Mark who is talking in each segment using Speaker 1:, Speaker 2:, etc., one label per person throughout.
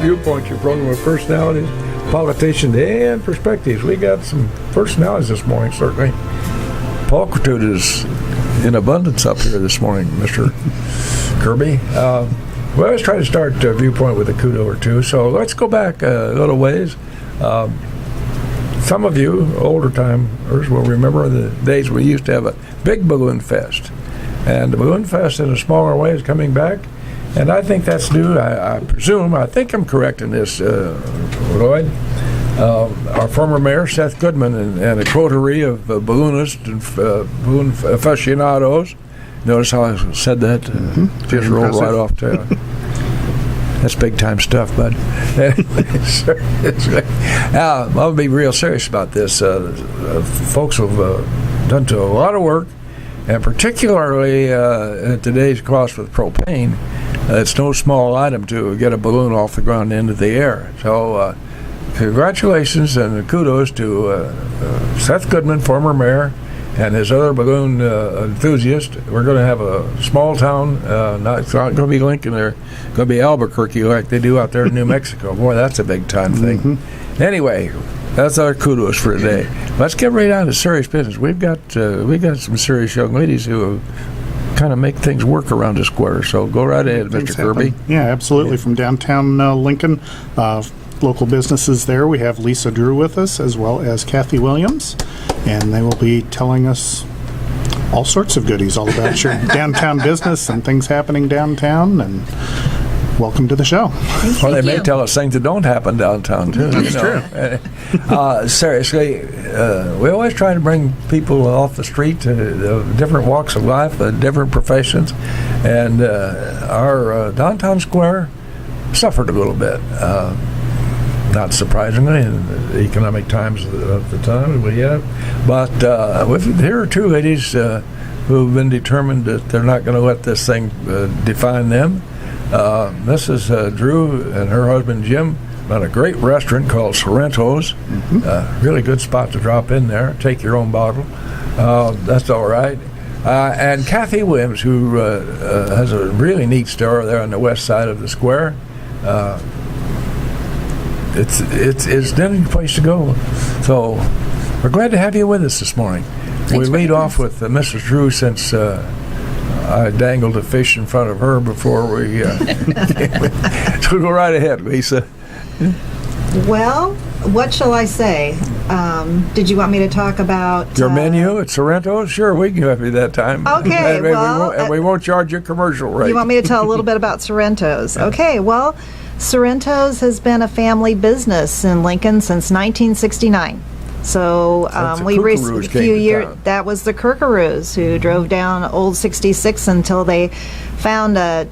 Speaker 1: Viewpoint, your program of personalities, politicians, and perspectives. We got some personalities this morning, certainly. Pulchritude is in abundance up here this morning, Mr. Kirby. We always try to start Viewpoint with a kudo or two, so let's go back a little ways. Some of you, older timers, will remember the days we used to have a big balloon fest. And the balloon fest in a smaller way is coming back. And I think that's due, I presume, I think I'm correct in this, Loyd. Our former mayor, Seth Goodman, and a coterie of balloonists and balloon aficionados. Notice how I said that? Just rolled right off to that's big time stuff, bud. I'll be real serious about this. Folks have done a lot of work, and particularly at today's cost with propane, it's no small item to get a balloon off the ground into the air. So congratulations and kudos to Seth Goodman, former mayor, and his other balloon enthusiast. We're going to have a small town. It's not going to be Lincoln. They're going to be Albuquerque like they do out there in New Mexico. Boy, that's a big time thing. Anyway, that's our kudos for today. Let's get right on to serious business. We got some serious young ladies who kind of make things work around the square. So go right ahead, Mr. Kirby.
Speaker 2: Yeah, absolutely. Yeah. From downtown Lincoln. Local businesses there. We have Lisa Drew with us, as well as Kathie Williams, and they will be telling us all sorts of goodies all about your downtown business and things happening downtown. And welcome to the show.
Speaker 1: Well, they may tell us things that don't happen downtown too.
Speaker 2: That's true.
Speaker 1: Seriously, we always try to bring people off the street to different walks of life, different professions, and our downtown square suffered a little bit. Not surprisingly, in the economic times of the time we have. But here are two ladies who've been determined that they're not going to let this thing define them. Mrs. Drew and her husband Jim run a great restaurant called Sorrento's. Really good spot to drop in there. Take your own bottle. That's all right. And Kathie Williams, who has a really neat store there on the west side of the square. It's a place to go. So we're glad to have you with us this morning. We lead off with Mrs. Drew, since I dangled a fish in front of her before we so go right ahead, Lisa.
Speaker 3: Well, what shall I say? Did you want me to talk about
Speaker 1: your menu at Sorrento? Sure, we can have you that time.
Speaker 3: Okay,
Speaker 1: we won't charge you a commercial rate.
Speaker 3: You want me to tell a little bit about Sorrento's? Okay, well, Sorrento's has been a family business in Lincoln since 1969. So we recently, a few years, that was the Kirkaroos who drove down Old 66 until they found a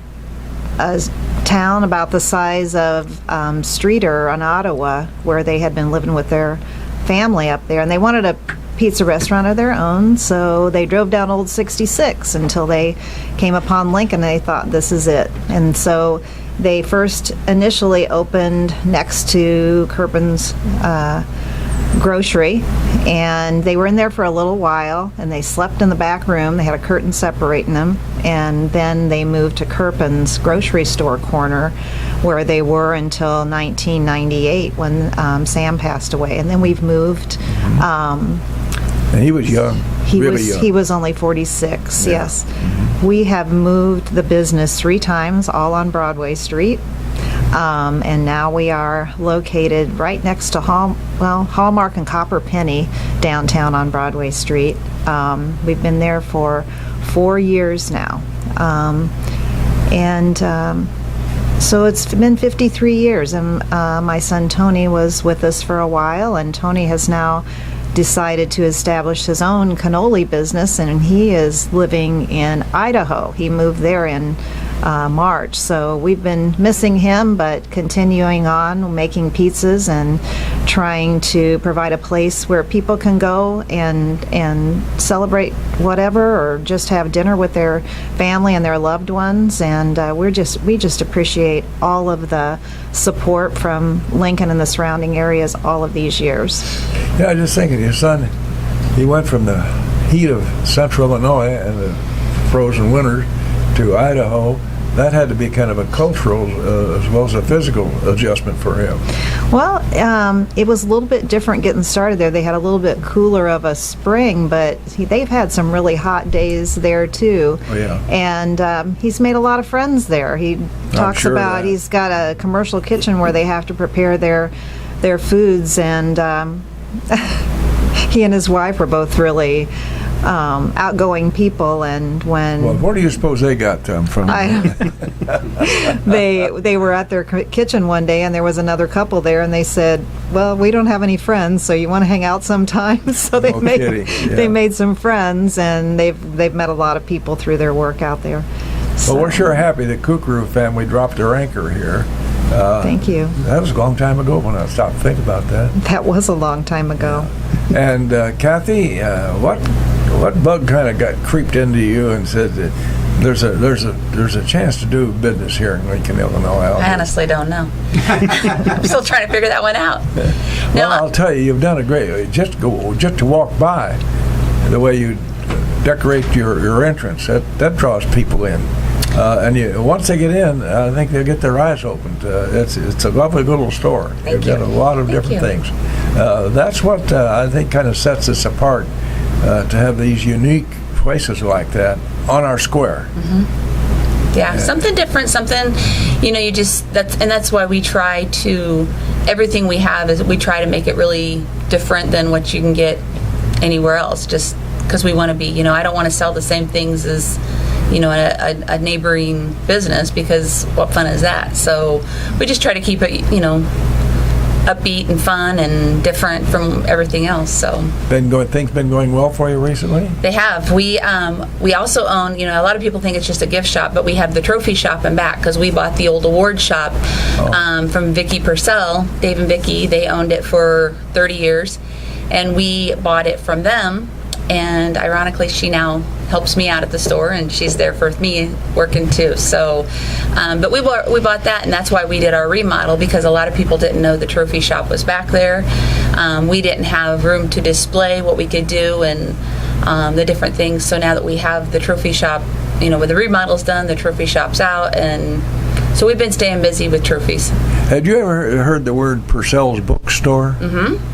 Speaker 3: town about the size of Streeter on Ottawa, where they had been living with their family up there, and they wanted a pizza restaurant of their own, so they drove down Old 66 until they came upon Lincoln, and they thought, this is it. And so they first initially opened next to Kirpin's grocery, and they were in there for a little while, and they slept in the back room. They had a curtain separating them, and then they moved to Kirpin's grocery store corner, where they were until 1998 when Sam passed away. And then we've moved.
Speaker 1: And he was young.
Speaker 3: He was only 46. Yeah. Yes. We have moved the business 3 times, all on Broadway Street. And now we are located right next to Hallmark and Copper Penny downtown on Broadway Street. We've been there for 4 years now. So it's been 53 years, and my son Tony was with us for a while, and Tony has now decided to establish his own cannoli business, and he is living in Idaho. He moved there in March, so we've been missing him, but continuing on making pizzas and trying to provide a place where people can go and celebrate whatever, or just have dinner with their family and their loved ones. And we just appreciate all of the support from Lincoln and the surrounding areas all of these years.
Speaker 1: Yeah, I was just thinking, your son, he went from the heat of central Illinois and the frozen winters to Idaho, that had to be kind of a cultural as well as a physical adjustment for him.
Speaker 3: Well, it was a little bit different getting started there. They had a little bit cooler of a spring, but they've had some really hot days there too.
Speaker 1: Oh, yeah.
Speaker 3: And he's made a lot of friends there. He talks
Speaker 1: sure
Speaker 3: about
Speaker 1: of that.
Speaker 3: he's got a commercial kitchen where they have to prepare their foods, and he and his wife were both really outgoing people, and when
Speaker 1: Well, where do you suppose they got them from?
Speaker 3: they were at their kitchen one day, and there was another couple there, and they said, well, we don't have any friends, so you want to hang out sometime? So they
Speaker 1: No kidding, yeah.
Speaker 3: they made some friends, and they've met a lot of people through their work out there.
Speaker 1: Well, we're sure happy that Kukru family dropped their anchor here.
Speaker 3: Thank you.
Speaker 1: That was a long time ago when I stopped to think about that.
Speaker 3: That was a long time ago.
Speaker 1: And Kathie, what bug kind of got creeped into you and said that there's a chance to do business here in Lincoln, Illinois?
Speaker 4: I honestly don't know. I'm still trying to figure that one out. No,
Speaker 1: Well, I'll tell you, you've done a great. Just to walk by, the way you decorate your entrance, that draws people in. And once they get in, I think they'll get their eyes opened. It's a lovely little store. You've got a lot of different things. That's what I think kind of sets us apart, to have these unique places like that on our square.
Speaker 4: yeah, something different, something, that's why we try to, everything we have is we try to make it really different than what you can get anywhere else, just because we want to be, I don't want to sell the same things as, a neighboring business, because what fun is that? So we just try to keep it, upbeat and fun and different from everything else. So
Speaker 1: Things been going well for you recently?
Speaker 4: they have. We also own, a lot of people think it's just a gift shop, but we have the trophy shop in back, because we bought the old award shop from Vicky Purcell, Dave and Vicky. They owned it for 30 years, and we bought it from them. And ironically, she now helps me out at the store, and she's there for me working too. So, but we bought that, and that's why we did our remodel, because a lot of people didn't know the trophy shop was back there. We didn't have room to display what we could do and the different things. So now that we have the trophy shop, with the remodels done, the trophy shop's out, and so we've been staying busy with trophies.
Speaker 1: Had you ever heard the word Purcell's Bookstore? Mm-hmm.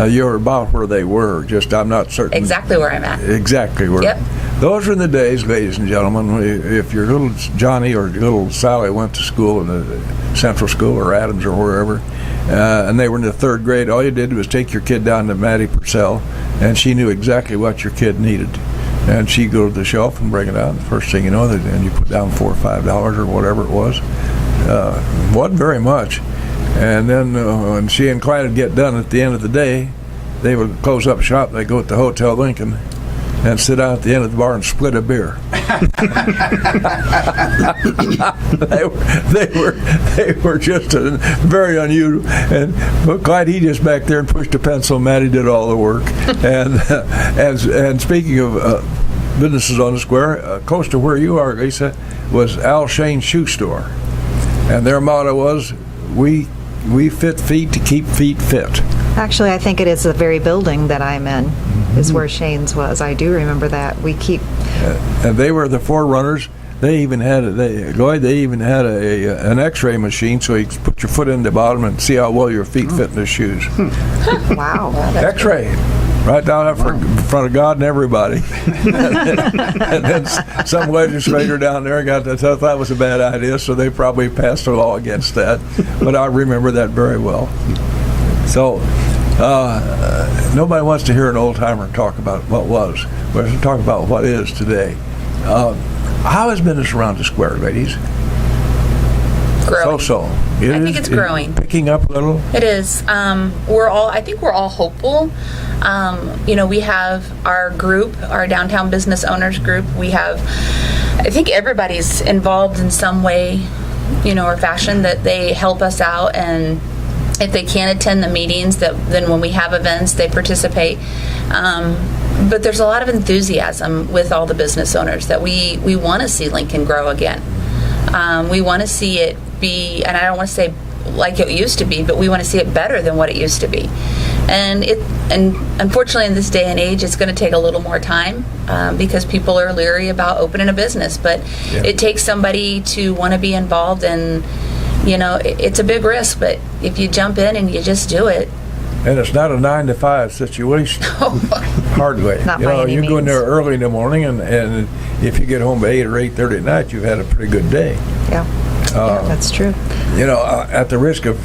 Speaker 1: You're about where they were, just I'm not certain.
Speaker 4: Exactly where I'm at.
Speaker 1: Exactly where.
Speaker 4: Yep.
Speaker 1: Those were the days, ladies and gentlemen, if your little Johnny or little Sally went to school in the Central School or Adams or wherever, and they were in the third grade, all you did was take your kid down to Maddie Purcell, and she knew exactly what your kid needed. And she'd go to the shelf and bring it out. The first thing you know, and you put down $4 or $5 or whatever it was. Wasn't very much. And then when she and Clyde would get done at the end of the day, they would close up shop. They'd go at the Hotel Lincoln and sit down at the end of the bar and split a beer. they were just very unusual. But Clyde, he just back there and pushed a pencil. Maddie did all the work. And speaking of businesses on the square, close to where you are, Lisa, was Al Shane's Shoe Store, and their motto was, we fit feet to keep feet fit.
Speaker 3: Actually, I think it is the very building that I'm in is where Shane's was. I do remember that. We keep...
Speaker 1: and they were the forerunners. They even had Loyd. They even had an X-ray machine, so you could put your foot in the bottom and see how well your feet fit in the shoes.
Speaker 3: Wow.
Speaker 1: X-ray, right down up in front of God and everybody. And then some legislator down there thought that was a bad idea, so they probably passed a law against that. But I remember that very well. So nobody wants to hear an old-timer talk about what was. We're going to talk about what is today. How is business around the square, ladies?
Speaker 4: Growing.
Speaker 1: So.
Speaker 4: I think it's growing.
Speaker 1: Picking up a little?
Speaker 4: It is. I think we're all hopeful. We have our group, our Downtown Business Owners Group. I think everybody's involved in some way, or fashion, that they help us out, and if they can't attend the meetings, then when we have events, they participate. But there's a lot of enthusiasm with all the business owners that we want to see Lincoln grow again. We want to see it be, and I don't want to say like it used to be, but we want to see it better than what it used to be. And unfortunately in this day and age, it's going to take a little more time because people are leery about opening a business. But it takes somebody to want to be involved, and it's a big risk. But if you jump in and you just do it.
Speaker 1: And it's not a 9-to-5 situation. Hardly.
Speaker 3: Not by any
Speaker 1: you go in
Speaker 3: means.
Speaker 1: there early in the morning, and if you get home at 8 or 8:30 at night, you've had a pretty good day.
Speaker 3: Yeah, that's true.
Speaker 1: At the risk of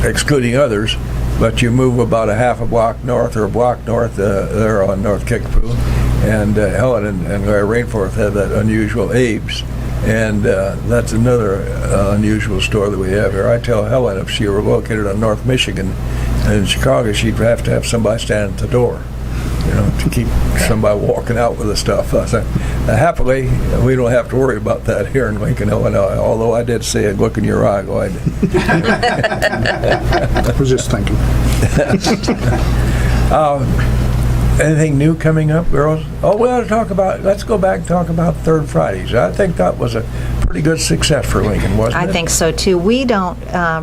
Speaker 1: excluding others, but you move about a half a block north or a block north there on North Kickapoo, and Helen and Larry Rainforth have that unusual Abe's. And that's another unusual store that we have here. I tell Helen if she were located on North Michigan in Chicago, she'd have to have somebody stand at the door, to keep somebody walking out with the stuff. Happily, we don't have to worry about that here in Lincoln, Illinois, although I did see a look in your eye, Loyd.
Speaker 2: I was just thinking.
Speaker 1: Anything new coming up, girls? Oh, let's go back and talk about Third Fridays. I think that was a pretty good success for Lincoln, wasn't it?
Speaker 3: I think so too. We don't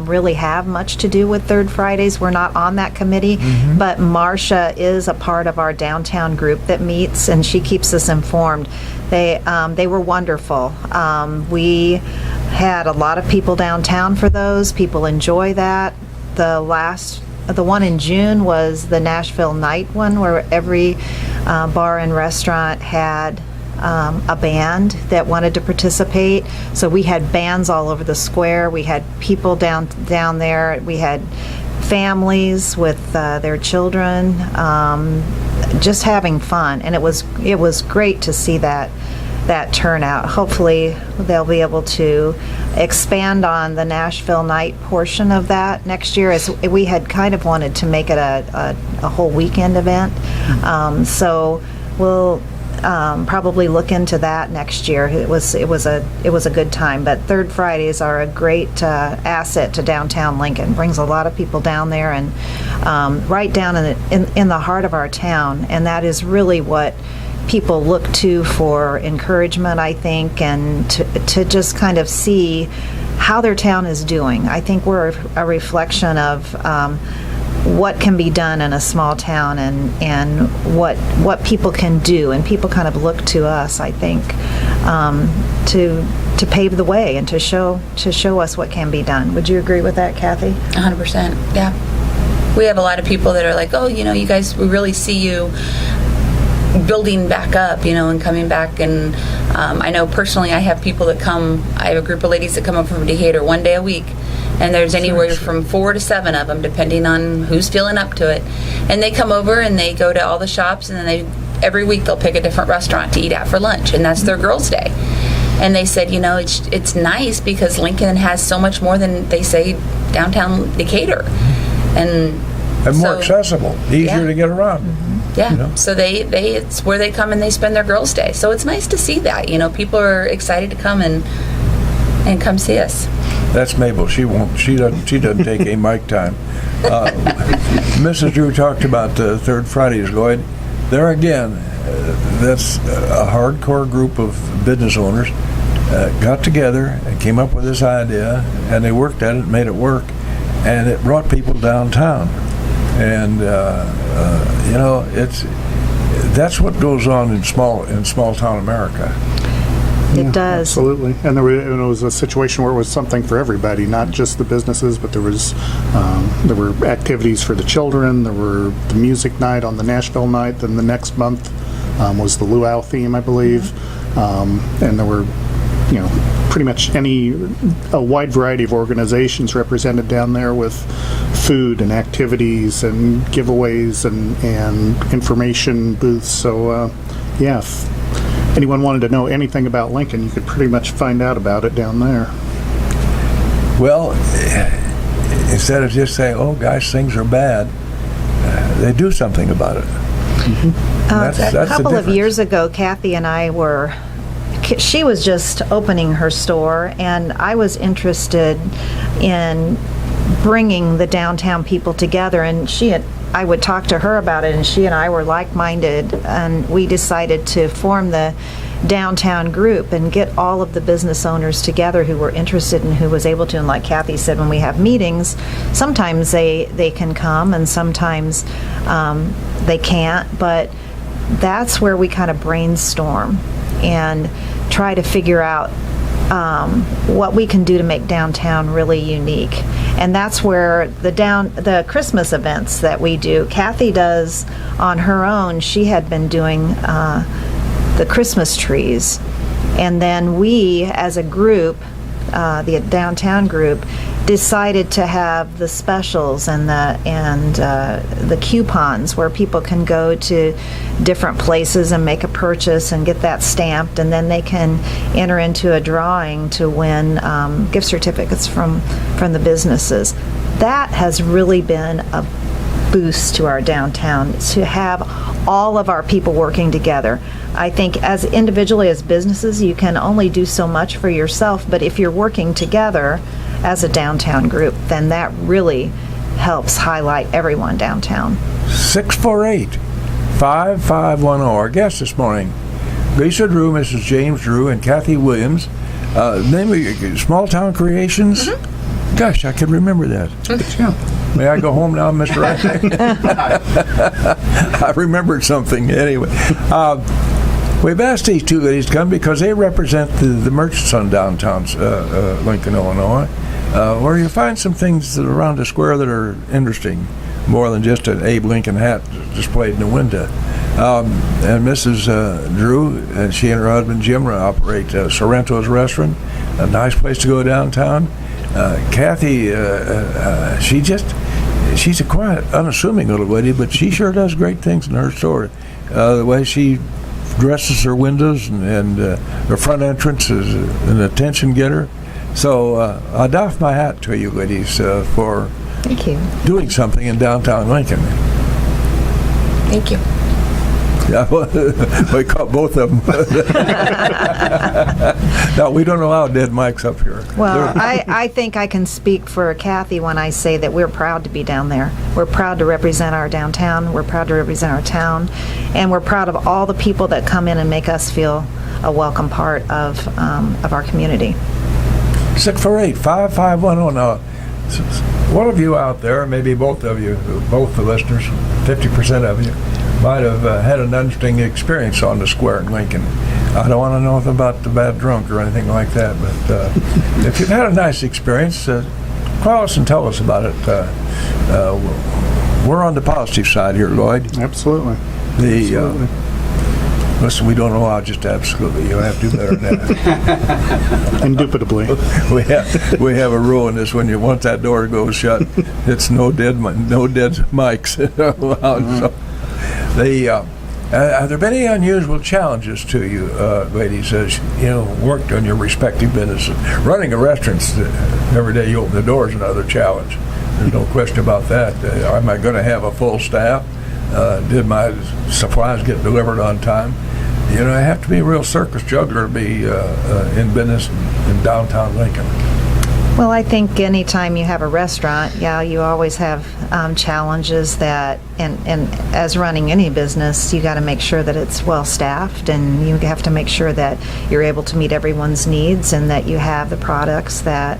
Speaker 3: really have much to do with Third Fridays. We're not on that committee, but Marcia is a part of our downtown group that meets, and she keeps us informed. They were wonderful. We had a lot of people downtown for those. People enjoy that. The one in June was the Nashville Night one, where every bar and restaurant had a band that wanted to participate. So we had bands all over the square. We had people down there. We had families with their children, just having fun, and it was great to see that turnout. Hopefully they'll be able to expand on the Nashville Night portion of that next year, as we had kind of wanted to make it a whole weekend event. So we'll probably look into that next year. It was a good time. But Third Fridays are a great asset to downtown Lincoln. Brings a lot of people down there, and right down in the heart of our town, and that is really what people look to for encouragement, I think, and to just kind of see how their town is doing. I think we're a reflection of what can be done in a small town, and what people can do, and people kind of look to us, I think, to pave the way and to show us what can be done. Would you agree with that, Kathie?
Speaker 4: 100%. Yeah. We have a lot of people that are like, oh, you guys, we really see you building back up, and coming back. And I know personally I have people that come, I have a group of ladies that come up from Decatur one day a week, and there's anywhere from 4 to 7 of them, depending on who's feeling up to it. And they come over and they go to all the shops, and then every week they'll pick a different restaurant to eat at for lunch, and that's their girls' day. And they said, it's nice because Lincoln has so much more than, they say, downtown Decatur. And
Speaker 1: more accessible, easier to get around.
Speaker 4: Yeah, so it's where they come and they spend their girls' day. So it's nice to see that. People are excited to come and come see us.
Speaker 1: That's Mabel. She doesn't take a mic time. Mrs. Drew talked about Third Fridays, Loyd. There again, that's a hardcore group of business owners got together and came up with this idea, and they worked at it, made it work, and it brought people downtown. And that's what goes on in small town America.
Speaker 3: It does.
Speaker 2: Absolutely. And it was a situation where it was something for everybody, not just the businesses, but there were activities for the children. There were the music night on the Nashville night. Then the next month was the luau theme, I believe. And there were, pretty much a wide variety of organizations represented down there with food and activities and giveaways and information booths. So, if anyone wanted to know anything about Lincoln, you could pretty much find out about it down there.
Speaker 1: Well, instead of just saying, oh, gosh, things are bad, they do something about it.
Speaker 3: A couple of years ago, Kathie and I she was just opening her store, and I was interested in bringing the downtown people together, and I would talk to her about it, and she and I were like-minded, and we decided to form the downtown group and get all of the business owners together who were interested and who was able to. And like Kathie said, when we have meetings, sometimes they can come and sometimes they can't, but that's where we kind of brainstorm and try to figure out what we can do to make downtown really unique. And that's where the Christmas events that we do, Kathie does on her own. She had been doing the Christmas trees. And then we, as a group, the downtown group, decided to have the specials and the coupons where people can go to different places and make a purchase and get that stamped, and then they can enter into a drawing to win gift certificates from the businesses. That has really been a boost to our downtown, to have all of our people working together. I think as individually as businesses, you can only do so much for yourself, but if you're working together as a downtown group, then that really helps highlight everyone downtown.
Speaker 1: 648-5510. Our guests this morning, Lisa Drew, Mrs. James Drew, and Kathie Williams. Name of your Small Town Creations. Mm-hmm. Gosh, I can remember that.
Speaker 2: Yeah.
Speaker 1: May I go home now, Mr. Wright? I remembered something. Anyway, we've asked these two ladies to come because they represent the merchants on downtown Lincoln, Illinois, where you find some things that are around the square that are interesting, more than just an Abe Lincoln hat displayed in the window. And Mrs. Drew, she and her husband Jim operate Sorrento's restaurant, a nice place to go downtown. Kathie, she's a quiet, unassuming little lady, but she sure does great things in her store. The way she dresses her windows and her front entrance is an attention getter. So I doff my hat to you ladies for
Speaker 3: Thank you.
Speaker 1: doing something in downtown Lincoln.
Speaker 4: Thank you.
Speaker 1: Yeah, we caught both of them. No, we don't allow dead mics up here.
Speaker 3: Well, I think I can speak for Kathie when I say that we're proud to be down there. We're proud to represent our downtown. We're proud to represent our town. And we're proud of all the people that come in and make us feel a welcome part of our community.
Speaker 1: 648-5510. Now, one of you out there, maybe both of you, both the listeners, 50% of you, might have had an interesting experience on the square in Lincoln. I don't want to know anything about the bad drunk or anything like that, but if you've had a nice experience, call us and tell us about it. We're on the positive side here, Loyd.
Speaker 2: Absolutely.
Speaker 1: Absolutely. Listen, we don't allow just absolutely. You have to do better than that.
Speaker 2: Indubitably.
Speaker 1: we have a rule in this: once that door goes shut, it's no dead mics allowed. So have there been any unusual challenges to you, ladies, as you worked on your respective businesses? Running a restaurant every day you open the door is another challenge. There's no question about that. Am I going to have a full staff? Did my supplies get delivered on time? I have to be a real circus juggler to be in business in downtown Lincoln.
Speaker 3: Well, I think anytime you have a restaurant, you always have challenges that, and as running any business, you got to make sure that it's well staffed, and you have to make sure that you're able to meet everyone's needs and that you have the products that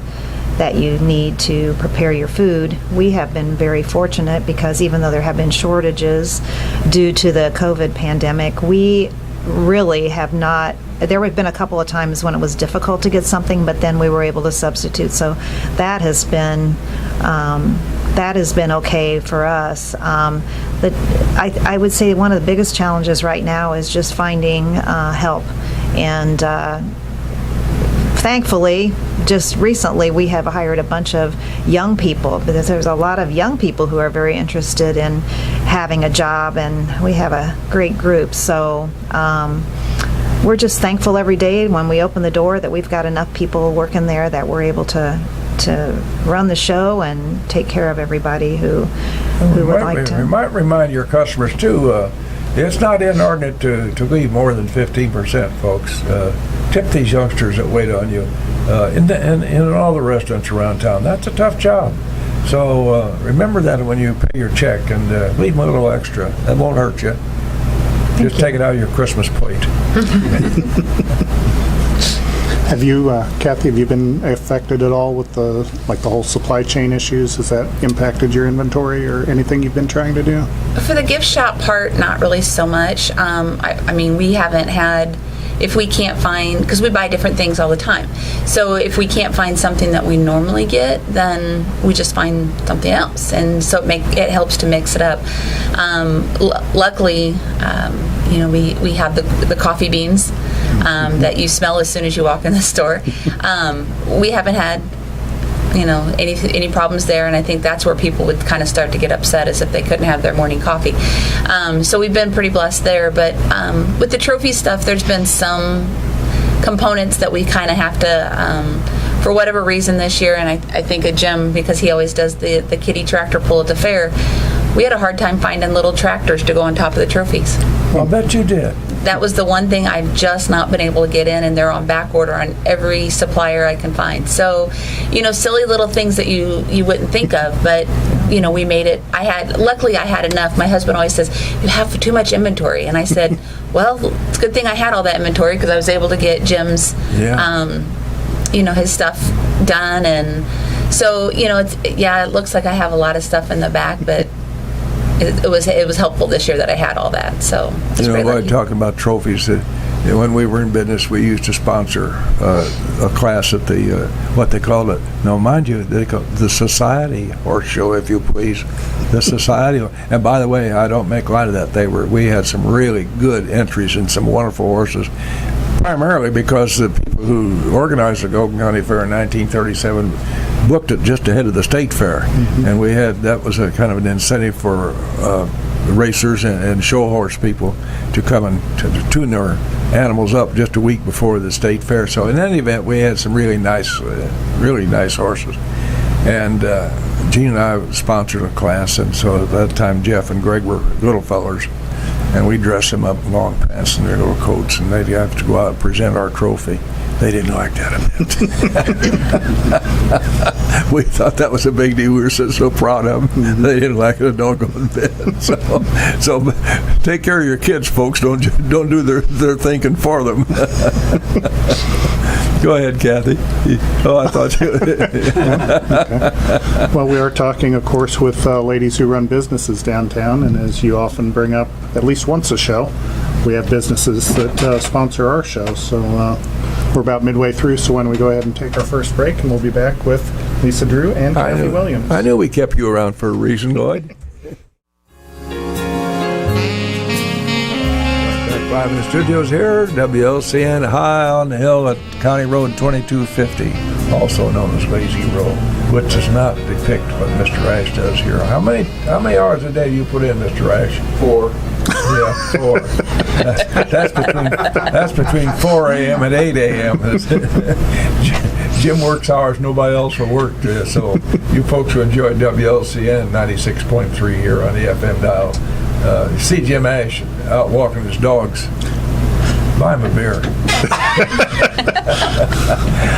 Speaker 3: you need to prepare your food. We have been very fortunate because even though there have been shortages due to the COVID pandemic, we really have not. There have been a couple of times when it was difficult to get something, but then we were able to substitute. So that has been okay for us. But I would say one of the biggest challenges right now is just finding help. And thankfully, just recently we have hired a bunch of young people, because there's a lot of young people who are very interested in having a job, and we have a great group. So we're just thankful every day when we open the door that we've got enough people working there that we're able to run the show and take care of everybody who would like to.
Speaker 1: We might remind your customers too, it's not inordinate to leave more than 15%, folks. Tip these youngsters that wait on you in all the restaurants around town. That's a tough job. So remember that when you pay your check, and leave them a little extra. That won't hurt you. Just take it out of your Christmas plate.
Speaker 2: Have you, Kathie, have you been affected at all with the whole supply chain issues? Has that impacted your inventory or anything you've been trying to do?
Speaker 4: For the gift shop part, not really so much. I mean, we haven't had, if we can't find, because we buy different things all the time. So if we can't find something that we normally get, then we just find something else. And so it helps to mix it up. Luckily, we have the coffee beans that you smell as soon as you walk in the store. We haven't had any problems there, and I think that's where people would kind of start to get upset, is if they couldn't have their morning coffee. So we've been pretty blessed there, but with the trophy stuff, there's been some components that we kind of have to, for whatever reason this year, and I think of Jim, because he always does the kiddie tractor pull at the fair, we had a hard time finding little tractors to go on top of the trophies.
Speaker 1: I'll bet you did.
Speaker 4: That was the one thing I've just not been able to get in, and they're on back order on every supplier I can find. So, silly little things that you wouldn't think of, but we made it. Luckily I had enough. My husband always says, you have too much inventory, and I said, well, it's a good thing I had all that inventory, because I was able to get Jim's his stuff done. And so it looks like I have a lot of stuff in the back, but it was helpful this year that I had all that. So
Speaker 1: Loyd, talking about trophies, when we were in business, we used to sponsor a class at the what they called it. Now, mind you, they call it the Society Horse Show, if you please. The Society. And by the way, I don't make light of that. We had some really good entries and some wonderful horses. Primarily because the people who organized the Golden County Fair in 1937 booked it just ahead of the state fair, and that was a kind of an incentive for racers and show horse people to come and to tune their animals up just a week before the state fair. So in any event, we had some really nice horses, and Gene and I sponsored a class, and so at that time Jeff and Greg were little fellers. And we dressed them up in long pants and their little coats, and they'd have to go out and present our trophy. They didn't like that a bit. We thought that was a big deal. We were so proud of them. They didn't like it a doggone bit. So take care of your kids, folks. Don't do their thinking for them. Go ahead, Kathie. Oh, I thought you...
Speaker 2: Okay. Well, we are talking, of course, with ladies who run businesses downtown, and as you often bring up at least once a show, we have businesses that sponsor our show. So we're about midway through, so why don't we go ahead and take our first break, and we'll be back with Lisa Drew and Kathie Williams.
Speaker 1: I knew we kept you around for a reason, Loyd. Live in the studios here, WLCN, high on the hill at County Road 2250, also known as Lazy Road, which does not depict what Mr. Ash does here. How many hours a day do you put in, Mr. Ash? 4. Yeah, 4. That's between 4 a.m. and 8 a.m. Jim works hours nobody else will work. So you folks who enjoy WLCN 96.3 here on the FM dial, see Jim Ash out walking his dogs, buy him a beer.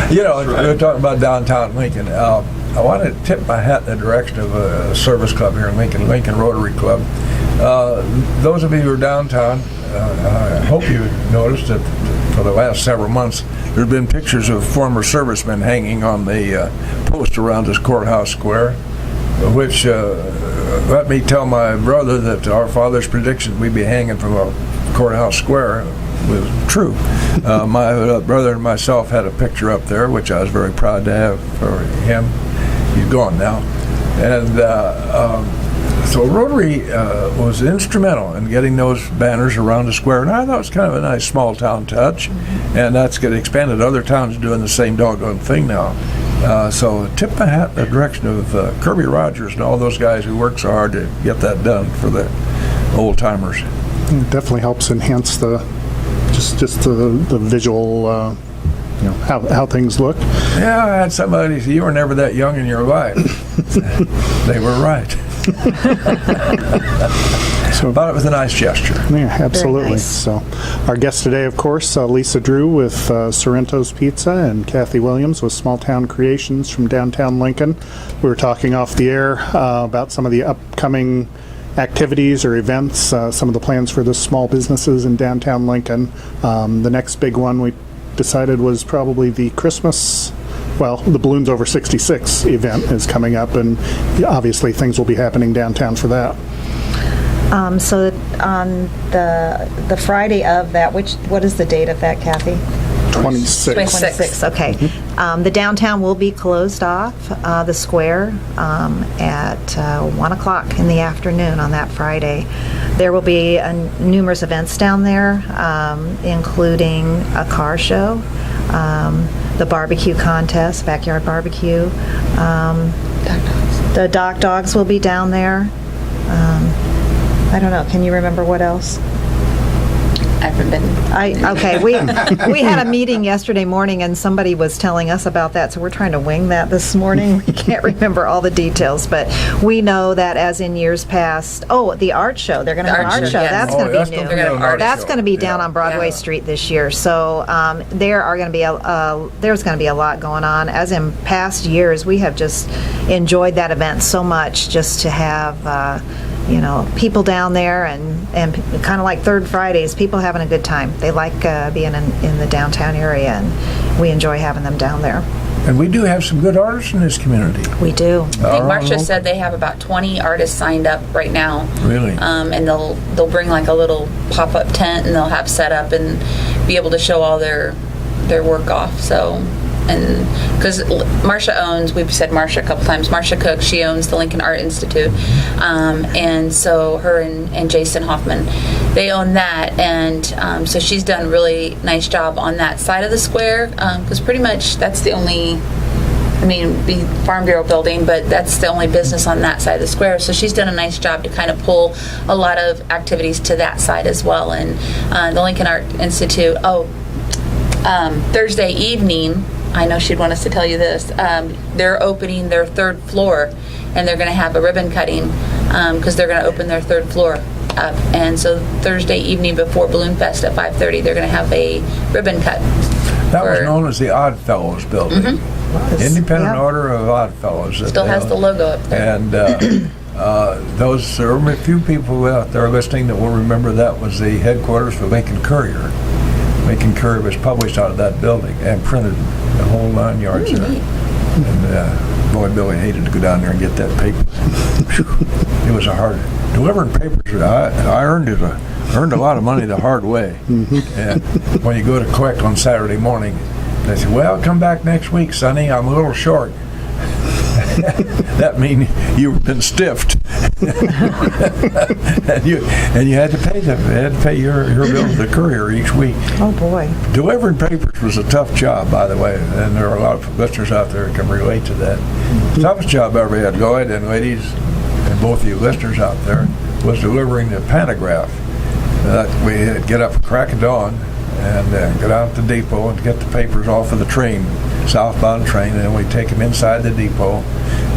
Speaker 1: We're talking about downtown Lincoln. I want to tip my hat in the direction of a service club here in Lincoln Rotary Club. Those of you who are downtown, I hope you noticed that for the last several months there have been pictures of former servicemen hanging on the post around this courthouse square, which let me tell my brother that our father's prediction we'd be hanging from a courthouse square was true. My brother and myself had a picture up there, which I was very proud to have for him. He's gone now. And so Rotary was instrumental in getting those banners around the square, and I thought it was kind of a nice small town touch, and that's getting expanded. Other towns are doing the same doggone thing now. So tip my hat in the direction of Kirby Rogers and all those guys who work so hard to get that done for the old timers.
Speaker 2: It definitely helps enhance the visual, how things look.
Speaker 1: Yeah, I had somebody say, you were never that young in your life. They were right. So I thought it was a nice gesture.
Speaker 2: Yeah, absolutely.
Speaker 3: Nice.
Speaker 2: So our guest today, of course, Lisa Drew with Sorrento's Pizza and Kathie Williams with Small Town Creations from downtown Lincoln. We were talking off the air about some of the upcoming activities or events, some of the plans for the small businesses in downtown Lincoln. The next big one we decided was probably the Christmas, well, the Balloons Over 66 event is coming up, and obviously things will be happening downtown for that.
Speaker 3: So on the Friday of that, what is the date of that, Kathy?
Speaker 2: 26.
Speaker 3: 26, okay. The downtown will be closed off, the square, at 1 o'clock in the afternoon on that Friday. There will be numerous events down there, including a car show, the barbecue contest, backyard barbecue. The Dock Dogs will be down there. I don't know, can you remember what else?
Speaker 4: I've been.
Speaker 3: Okay, we had a meeting yesterday morning and somebody was telling us about that, so we're trying to wing that this morning. We can't remember all the details, but we know that as in years past, the art show, they're going to have an art show.
Speaker 4: Yes.
Speaker 3: That's going to be new. That's going to be down on Broadway Street this year. So there's going to be a lot going on. As in past years, we have just enjoyed that event so much, just to have people down there and kind of like Third Fridays, people having a good time. They like being in the downtown area, and we enjoy having them down there.
Speaker 1: And we do have some good artists in this community.
Speaker 3: We do.
Speaker 4: I think Marcia said they have about 20 artists signed up right now.
Speaker 1: Really?
Speaker 4: And they'll bring like a little pop-up tent, and they'll have set up and be able to show all their work off. So. And because Marcia owns, we've said Marcia a couple times, Marcia Cook, she owns the Lincoln Art Institute, and so her and Jason Hoffman, they own that, and so she's done a really nice job on that side of the square, because pretty much that's the only, the Farm Bureau building, but that's the only business on that side of the square. So she's done a nice job to kind of pull a lot of activities to that side as well. And the Lincoln Art Institute, Thursday evening, I know she'd want us to tell you this, they're opening their third floor, and they're going to have a ribbon cutting, because they're going to open their third floor up. And so Thursday evening before Balloon Fest at 5:30, they're going to have a ribbon cut.
Speaker 1: That was known as the Odd Fellows building. Independent Order of Odd Fellows.
Speaker 4: Still has the logo up there.
Speaker 1: And there are a few people out there listening that will remember that was the headquarters for Lincoln Courier. Lincoln Courier was published out of that building and printed the whole 9 yards there. And boy, Billy hated to go down there and get that paper. It was a hard delivering papers. I earned a lot of money the hard way. And when you go to collect on Saturday morning, they say, "Well, come back next week, Sonny. I'm a little short." That means you've been stiffed. and you had to pay them. You had to pay your bill to the courier each week.
Speaker 3: Oh boy!
Speaker 1: Delivering papers was a tough job, by the way, and there are a lot of listeners out there who can relate to that. The toughest job I ever had, Loyd and ladies, and both of you listeners out there, was delivering the pantograph. We had to get up at crack of dawn and get out at the depot and get the papers off of the train, southbound train, and then we take them inside the depot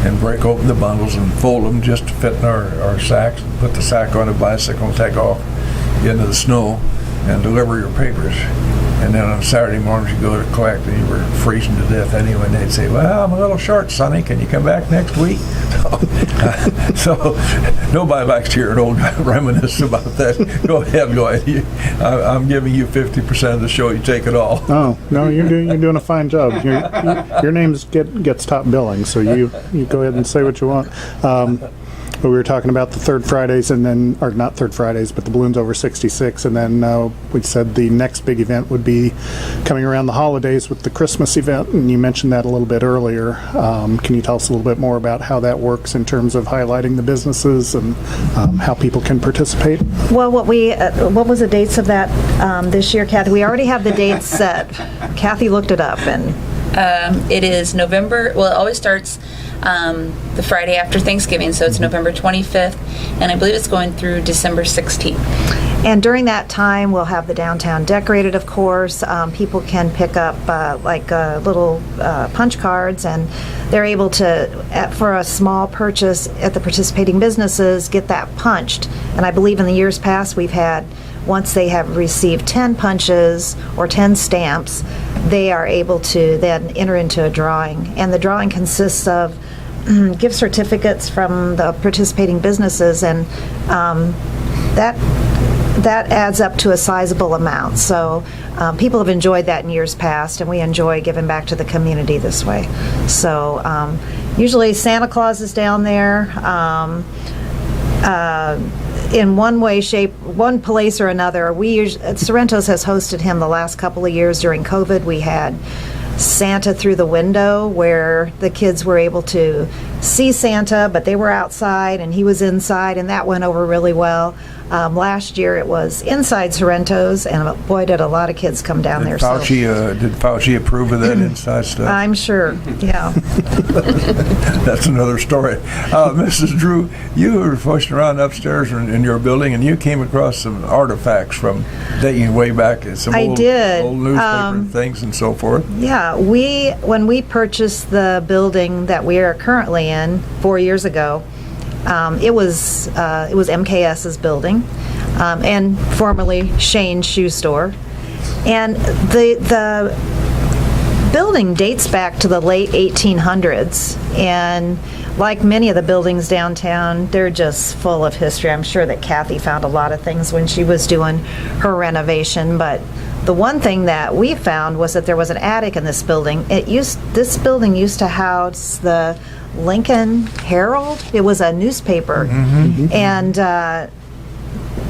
Speaker 1: and break open the bundles and fold them just to fit in our sacks, and put the sack on a bicycle and take off, get into the snow, and deliver your papers. And then on Saturday mornings you go to collect and you were freezing to death anyway, and they'd say, "Well, I'm a little short, Sonny, can you come back next week?" So nobody likes to hear an old guy reminisce about that. Go ahead. I'm giving you 50% of the show, you take it all.
Speaker 2: Oh, no, you're doing a fine job. Your names gets top billing, so you go ahead and say what you want. But we were talking about the Third Fridays, and then, or not Third Fridays, but the Balloons Over 66, and then we said the next big event would be coming around the holidays with the Christmas event, and you mentioned that a little bit earlier. Can you tell us a little bit more about how that works in terms of highlighting the businesses and how people can participate?
Speaker 3: Well, what was the dates of that this year, Kathie? We already have the dates set. Kathie looked it up, and
Speaker 4: it is November. Well, it always starts the Friday after Thanksgiving, so it's November 25th, and I believe it's going through December 16th.
Speaker 3: And during that time, we'll have the downtown decorated, of course. People can pick up little punch cards, and they're able to, for a small purchase at the participating businesses, get that punched. And I believe in the years past, we've had, once they have received 10 punches or 10 stamps, they are able to then enter into a drawing. And the drawing consists of gift certificates from the participating businesses, and that adds up to a sizable amount. So people have enjoyed that in years past, and we enjoy giving back to the community this way. So usually Santa Claus is down there. In one way, shape, one place or another. Sorrento's has hosted him the last couple of years. During COVID, we had Santa through the window, where the kids were able to see Santa, but they were outside and he was inside, and that went over really well. Last year it was inside Sorrento's, and boy, did a lot of kids come down there.
Speaker 1: Did Fauci approve of that inside stuff?
Speaker 3: I'm sure, yeah.
Speaker 1: That's another story. Mrs. Drew, you were pushing around upstairs in your building, and you came across some artifacts from dating way back, some old newspaper things and so forth. Yeah,
Speaker 3: when we purchased the building that we are currently in 4 years ago, it was MKS's building, and formerly Shane's Shoe Store, and the building dates back to the late 1800s, and like many of the buildings downtown, they're just full of history. I'm sure that Kathie found a lot of things when she was doing her renovation, but the one thing that we found was that there was an attic in this building. This building used to house the Lincoln Herald. It was a newspaper. And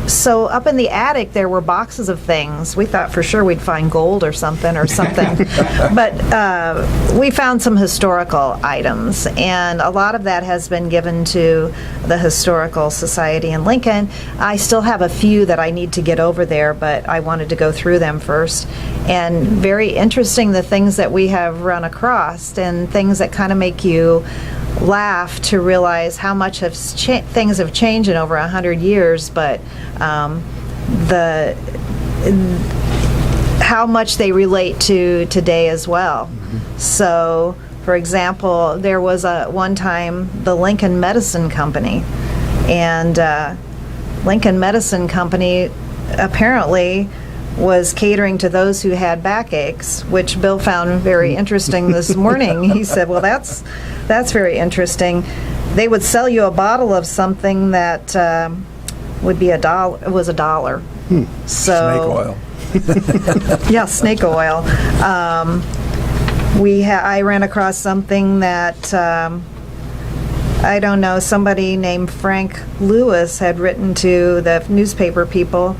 Speaker 3: so up in the attic there were boxes of things. We thought for sure we'd find gold or something. But we found some historical items, and a lot of that has been given to the Historical Society in Lincoln. I still have a few that I need to get over there, but I wanted to go through them first. And very interesting, the things that we have run across, and things that kind of make you laugh to realize how much things have changed in over 100 years, but how much they relate to today as well. So, for example, there was one time the Lincoln Medicine Company, and Lincoln Medicine Company apparently was catering to those who had backaches, which Bill found very interesting this morning. He said, well, that's very interesting. They would sell you a bottle of something that would be $1. It was $1. So,
Speaker 1: snake oil.
Speaker 3: Yeah, snake oil. I ran across something that I don't know, somebody named Frank Lewis had written to the newspaper people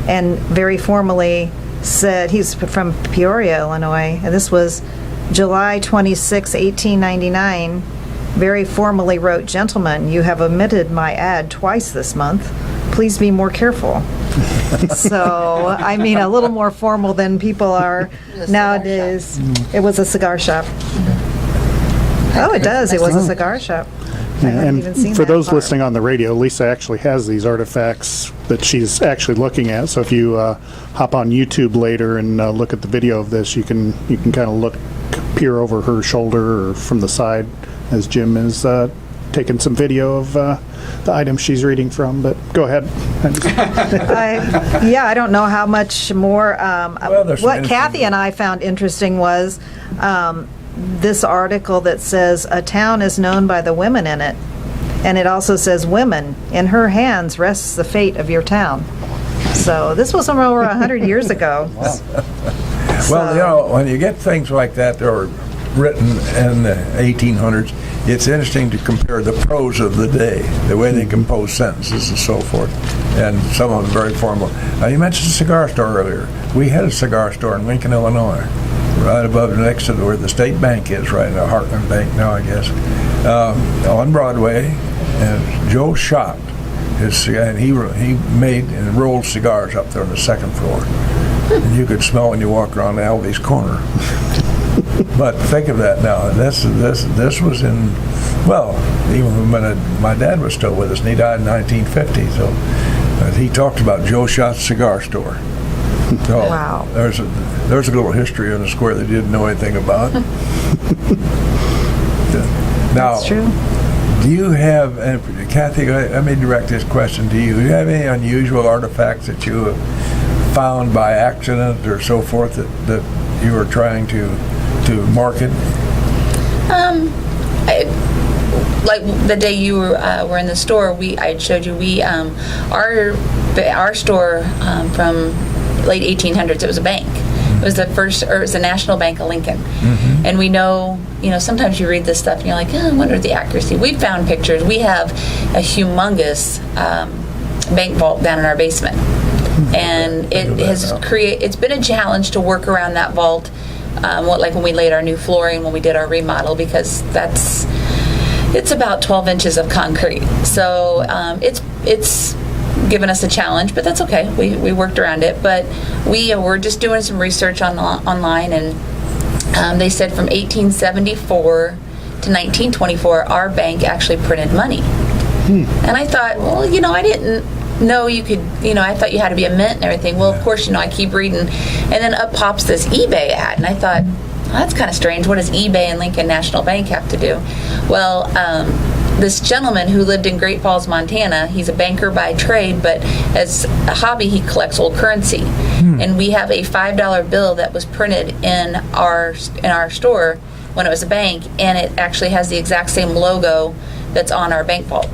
Speaker 3: and very formally said, he's from Peoria, Illinois, and this was July 26, 1899, very formally wrote, "Gentlemen, you have omitted my ad twice this month. Please be more careful." So, I mean, a little more formal than people are nowadays. It was a cigar shop. Oh, it does. It was a cigar shop. I haven't even seen
Speaker 2: And for
Speaker 3: that
Speaker 2: those
Speaker 3: far.
Speaker 2: listening on the radio, Lisa actually has these artifacts that she's actually looking at. So if you hop on YouTube later and look at the video of this, you can kind of peer over her shoulder or from the side as Jim is taking some video of the items she's reading from. But go ahead.
Speaker 3: I don't know how much more.
Speaker 1: there's
Speaker 3: What
Speaker 1: anything-
Speaker 3: Kathie and I found interesting was this article that says a town is known by the women in it, and it also says, "Women, in her hands rests the fate of your town." So this was over 100 years ago.
Speaker 1: Well, when you get things like that that are written in the 1800s, it's interesting to compare the prose of the day, the way they compose sentences and so forth, and some of them very formal. Now, you mentioned a cigar store earlier. We had a cigar store in Lincoln, Illinois, right above next to where the State Bank is, right now, Heartland Bank now, I guess, on Broadway. And Joe Schott, and he made and rolled cigars up there on the second floor. And you could smell when you walk around Alvy's Corner. But think of that now. This was in, well, even when my dad was still with us, and he died in 1950. So he talked about Joe Schott's cigar store. So
Speaker 3: Wow.
Speaker 1: There's a little history on the square that you didn't know anything about. Now,
Speaker 3: That's true.
Speaker 1: do you have, and Kathie, let me direct this question to you. Do you have any unusual artifacts that you have found by accident or so forth that you were trying to market?
Speaker 4: like the day you were in the store, I showed you our store from late 1800s. It was a bank. It was it was the National Bank of Lincoln. Mm-hmm. And we know, sometimes you read this stuff and you're like, I wonder the accuracy. We found pictures. We have a humongous bank vault down in our basement. And it's been a challenge to work around that vault, like when we laid our new flooring, when we did our remodel, because it's about 12 inches of concrete. So it's given us a challenge, but that's okay. We worked around it. But we were just doing some research online, and they said from 1874 to 1924, our bank actually printed money. And I thought, well, I didn't know you could, I thought you had to be a mint and everything. Well, of course, I keep reading, and then up pops this eBay ad, and I thought, well, that's kind of strange. What does eBay and Lincoln National Bank have to do? Well, this gentleman who lived in Great Falls, Montana, he's a banker by trade, but as a hobby, he collects old currency. And we have a $5 bill that was printed in our store when it was a bank, and it actually has the exact same logo that's on our bank vault.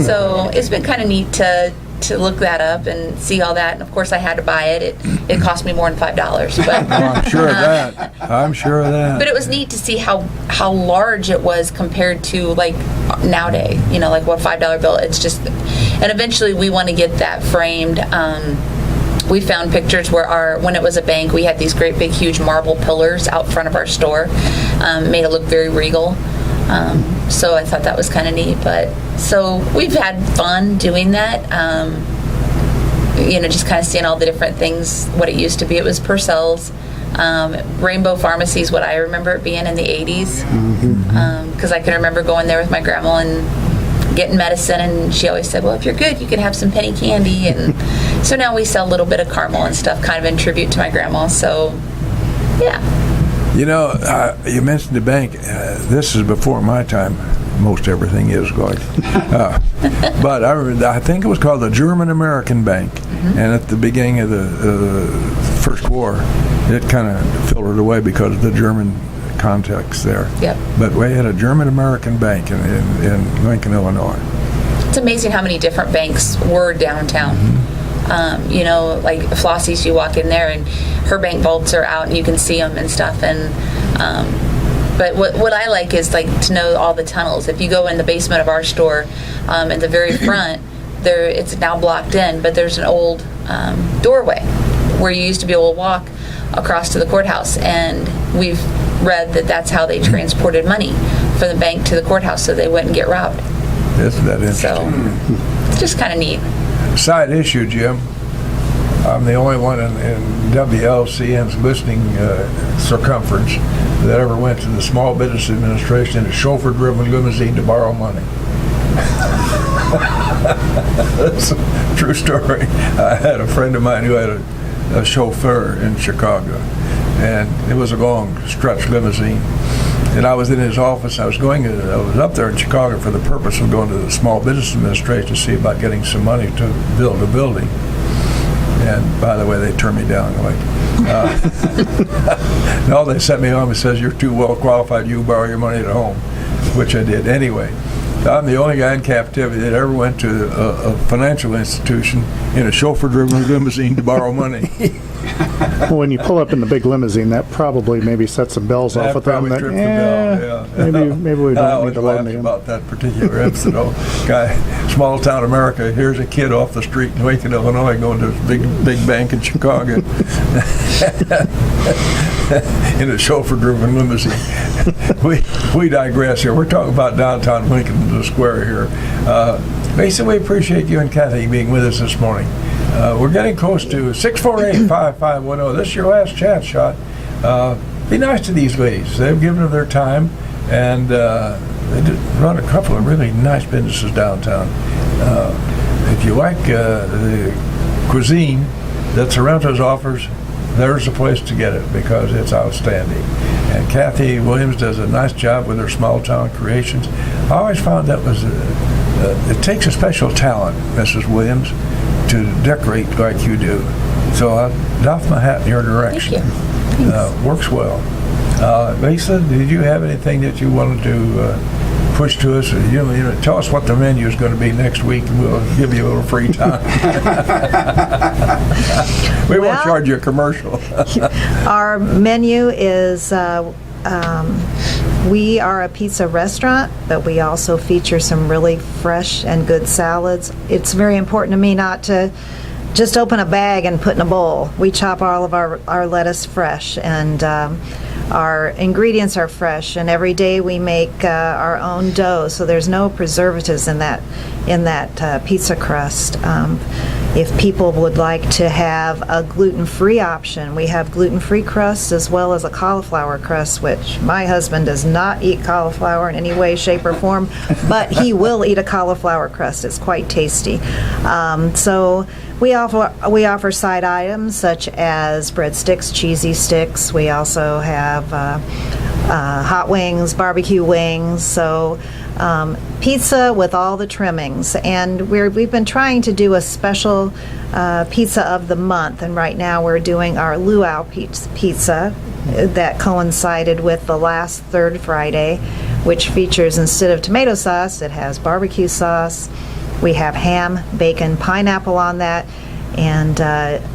Speaker 4: So it's been kind of neat to look that up and see all that. And of course, I had to buy it. It cost me more than $5. But
Speaker 1: I'm sure of that. I'm sure of that.
Speaker 4: But it was neat to see how large it was compared to like nowadays. Like what $5 bill. It's just, and eventually we want to get that framed. We found pictures where when it was a bank, we had these great big huge marble pillars out front of our store. Made it look very regal. So I thought that was kind of neat. But so we've had fun doing that. Just kind of seeing all the different things, what it used to be. It was Purcell's. Rainbow Pharmacy is what I remember it being in the 80s. Because I can remember going there with my grandma and getting medicine, and she always said, well, if you're good, you can have some penny candy. And so now we sell a little bit of caramel and stuff, kind of in tribute to my grandma. So, yeah.
Speaker 1: You mentioned the bank. This is before my time. Most everything is going. But I think it was called the German-American Bank. And at the beginning of the First War, it kind of filtered away because of the German context there. Yep. But we had a German-American Bank in Lincoln, Illinois.
Speaker 4: It's amazing how many different banks were downtown. Like Flossie's, you walk in there and her bank vaults are out and you can see them and stuff. And but what I like is like to know all the tunnels. If you go in the basement of our store, at the very front, it's now blocked in, but there's an old doorway where you used to be able to walk across to the courthouse. And we've read that that's how they transported money from the bank to the courthouse so they wouldn't get robbed.
Speaker 1: Isn't that interesting?
Speaker 4: So it's just kind of neat.
Speaker 1: Side issue, Jim. I'm the only one in WLCN's listening circumference that ever went to the Small Business Administration in a chauffeur-driven limousine to borrow money. That's a true story. I had a friend of mine who had a chauffeur in Chicago, and it was a long stretch limousine. And I was in his office. I was up there in Chicago for the purpose of going to the Small Business Administration to see about getting some money to build a building. And by the way, they turned me down. No, they sent me home and says, you're too well qualified, you borrow your money at home, which I did anyway. I'm the only guy in captivity that ever went to a financial institution in a chauffeur-driven limousine to borrow money.
Speaker 2: Well, when you pull up in the big limousine, that probably maybe sets some bells off with them.
Speaker 1: That probably tripped the bell, yeah.
Speaker 2: Maybe we don't need to lend
Speaker 1: him. About that particular incident. Guy, small town America, here's a kid off the street in Lincoln, Illinois, going to a big bank in Chicago in a chauffeur-driven limousine. We digress here. We're talking about downtown Lincoln, the square here. Lisa, we appreciate you and Kathie being with us this morning. We're getting close to 648-5510. This is your last chance shot. Be nice to these ladies. They've given of their time, and they run a couple of really nice businesses downtown. If you like the cuisine that Sorrento's offers, there's a place to get it because it's outstanding. And Kathie Williams does a nice job with her small town creations. I always found that was it takes a special talent, Mrs. Williams, to decorate like you do. So I doff my hat in your direction.
Speaker 4: Thank you.
Speaker 1: Works well. Lisa, did you have anything that you wanted to push to us, tell us what the menu is going to be next week, and we'll give you a little free time. We won't
Speaker 3: Well,
Speaker 1: charge you a commercial.
Speaker 3: Our menu is, we are a pizza restaurant, but we also feature some really fresh and good salads. It's very important to me not to just open a bag and put in a bowl. We chop all of our lettuce fresh, and our ingredients are fresh, and every day we make our own dough, so there's no preservatives in that pizza crust. If people would like to have a gluten-free option, we have gluten-free crust as well as a cauliflower crust, which my husband does not eat cauliflower in any way, shape, or form, but he will eat a cauliflower crust. It's quite tasty. So we offer side items such as breadsticks, cheesy sticks. We also have hot wings, barbecue wings. So pizza with all the trimmings, and we've been trying to do a special pizza of the month, and right now we're doing our luau pizza that coincided with the last third Friday, which features, instead of tomato sauce, it has barbecue sauce. We have ham, bacon, pineapple on that, and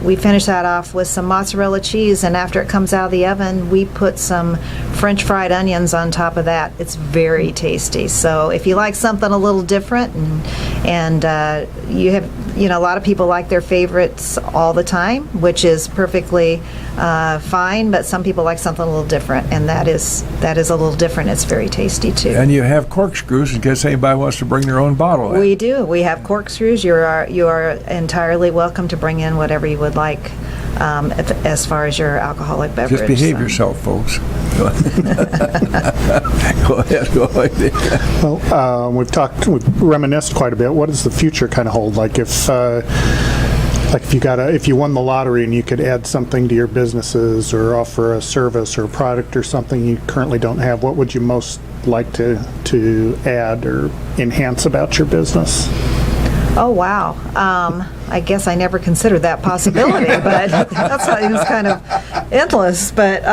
Speaker 3: we finish that off with some mozzarella cheese, and after it comes out of the oven, we put some French fried onions on top of that. It's very tasty. So if you like something a little different, and you have, a lot of people like their favorites all the time, which is perfectly fine, but some people like something a little different, and that is a little different. It's very tasty too.
Speaker 1: And you have corkscrews in case anybody wants to bring their own bottle.
Speaker 3: We do. We have corkscrews. You are entirely welcome to bring in whatever you would like as far as your alcoholic beverage.
Speaker 1: Just behave yourself, folks. Go ahead. Go ahead.
Speaker 2: Well, we've reminisced quite a bit. What does the future kind of hold? Like if you won the lottery and you could add something to your businesses or offer a service or a product or something you currently don't have, what would you most like to add or enhance about your business?
Speaker 3: Oh, wow. I guess I never considered that possibility, but that's kind of endless. But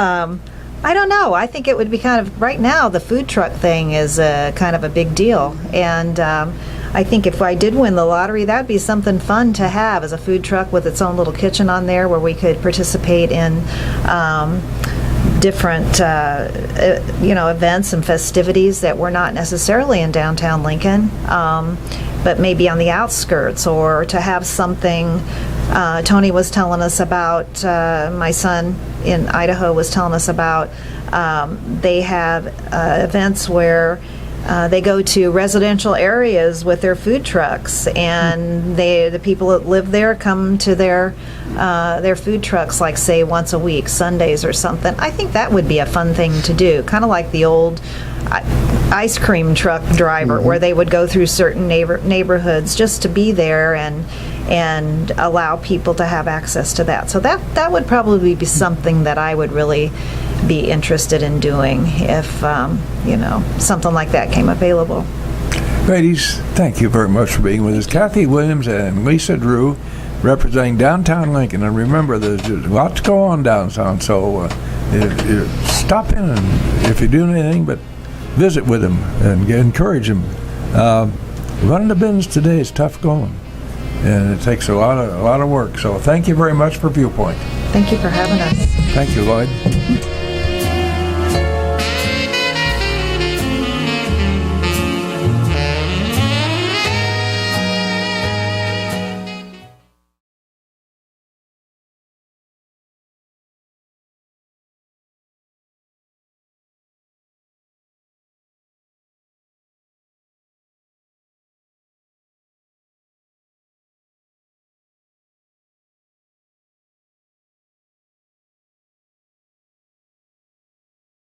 Speaker 3: I don't know. I think it would be kind of, right now, the food truck thing is kind of a big deal. And I think if I did win the lottery, that would be something fun to have, as a food truck with its own little kitchen on there where we could participate in different events and festivities that were not necessarily in downtown Lincoln, but maybe on the outskirts, or to have something. Tony was telling us about, my son in Idaho was telling us about, they have events where they go to residential areas with their food trucks, and the people that live there come to their food trucks, like, say, once a week, Sundays or something. I think that would be a fun thing to do, kind of like the old ice cream truck driver, where they would go through certain neighborhoods just to be there and allow people to have access to that. So that would probably be something that I would really be interested in doing if something like that came available.
Speaker 1: Ladies, thank you very much for being with us. Kathie Williams and Lisa Drew, representing downtown Lincoln. And remember, there's a lot to go on downtown, so stop in, and if you're doing anything but visit with them and encourage them. Running a business today is tough going, and it takes a lot of work. So thank you very much for Viewpoint.
Speaker 3: Thank you for having us.
Speaker 1: Thank you, Loyd.